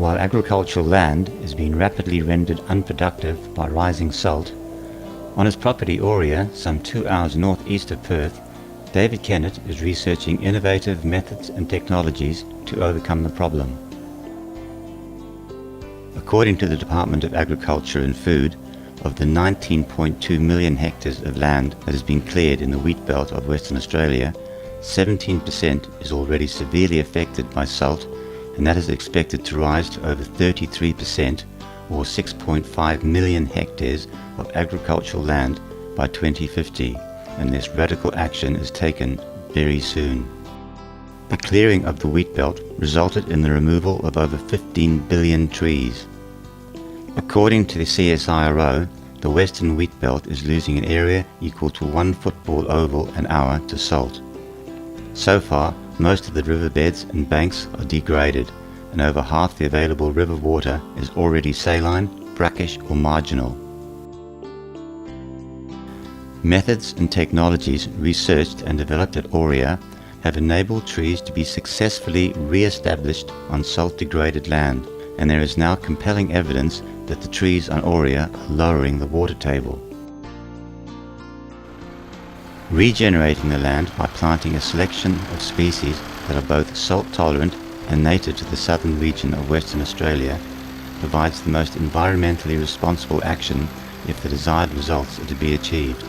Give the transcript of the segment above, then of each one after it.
While agricultural land is being rapidly rendered unproductive by rising salt, on his property Auria, some 2 hours northeast of Perth, David Kennett is researching innovative methods and technologies to overcome the problem. According to the Department of Agriculture and Food, of the 19.2 million hectares of land that has been cleared in the wheat belt of Western Australia, 17% is already severely affected by salt, and that is expected to rise to over 33%, or 6.5 million hectares of agricultural land by 2050, unless radical action is taken very soon. The clearing of the wheat belt resulted in the removal of over 15 billion trees. According to the CSIRO, the western wheat belt is losing an area equal to 1 football oval an hour to salt. So far, most of the riverbeds and banks are degraded, and over half the available river water is already saline, brackish or marginal. Methods and technologies researched and developed at Auria have enabled trees to be successfully re-established on salt-degraded land, and there is now compelling evidence that the trees on Auria are lowering the water table. Regenerating the land by planting a selection of species that are both salt-tolerant and native to the southern region of Western Australia provides the most environmentally responsible action if the desired results are to be achieved.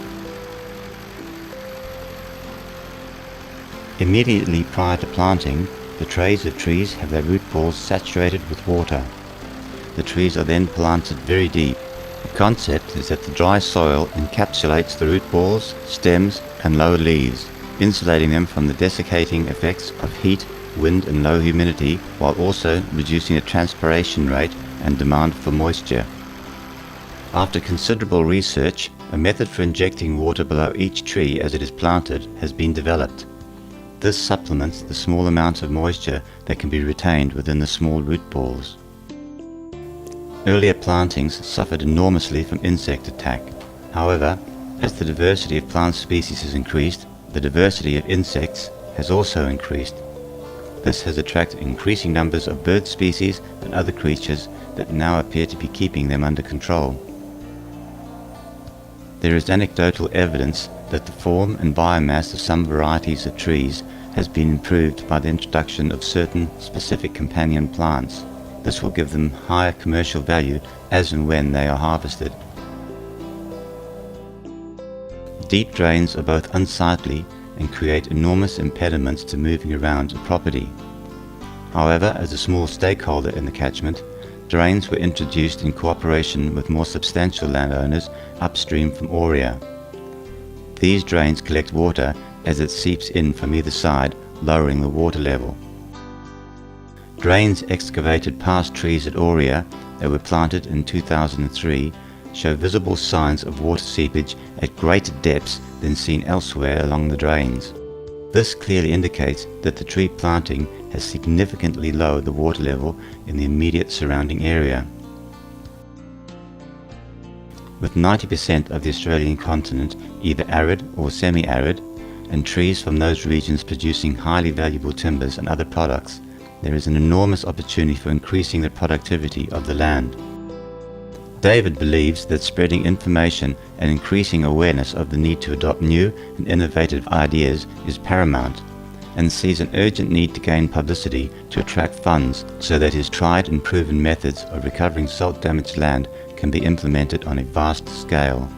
Immediately prior to planting, the trays of trees have their root balls saturated with water. The trees are then planted very deep. The concept is that the dry soil encapsulates the root balls, stems and lower leaves, insulating them from the desiccating effects of heat, wind and low humidity, while also reducing the transpiration rate and demand for moisture. After considerable research, a method for injecting water below each tree as it is planted has been developed. This supplements the small amount of moisture that can be retained within the small root balls. Earlier plantings suffered enormously from insect attack. However, as the diversity of plant species has increased, the diversity of insects has also increased. This has attracted increasing numbers of bird species and other creatures that now appear to be keeping them under control. There is anecdotal evidence that the form and biomass of some varieties of trees has been improved by the introduction of certain specific companion plants. This will give them higher commercial value as and when they are harvested. Deep drains are both unsightly and create enormous impediments to moving around a property. However, as a small stakeholder in the catchment, drains were introduced in cooperation with more substantial landowners upstream from Auria. These drains collect water as it seeps in from either side, lowering the water level. Drains excavated past trees at Auria that were planted in 2003 show visible signs of water seepage at greater depths than seen elsewhere along the drains. This clearly indicates that the tree planting has significantly lowered the water level in the immediate surrounding area. With 90% of the Australian continent either arid or semi-arid, and trees from those regions producing highly valuable timbers and other products, there is an enormous opportunity for increasing the productivity of the land. David believes that spreading information and increasing awareness of the need to adopt new and innovative ideas is paramount, and sees an urgent need to gain publicity to attract funds so that his tried and proven methods of recovering salt-damaged land can be implemented on a vast scale.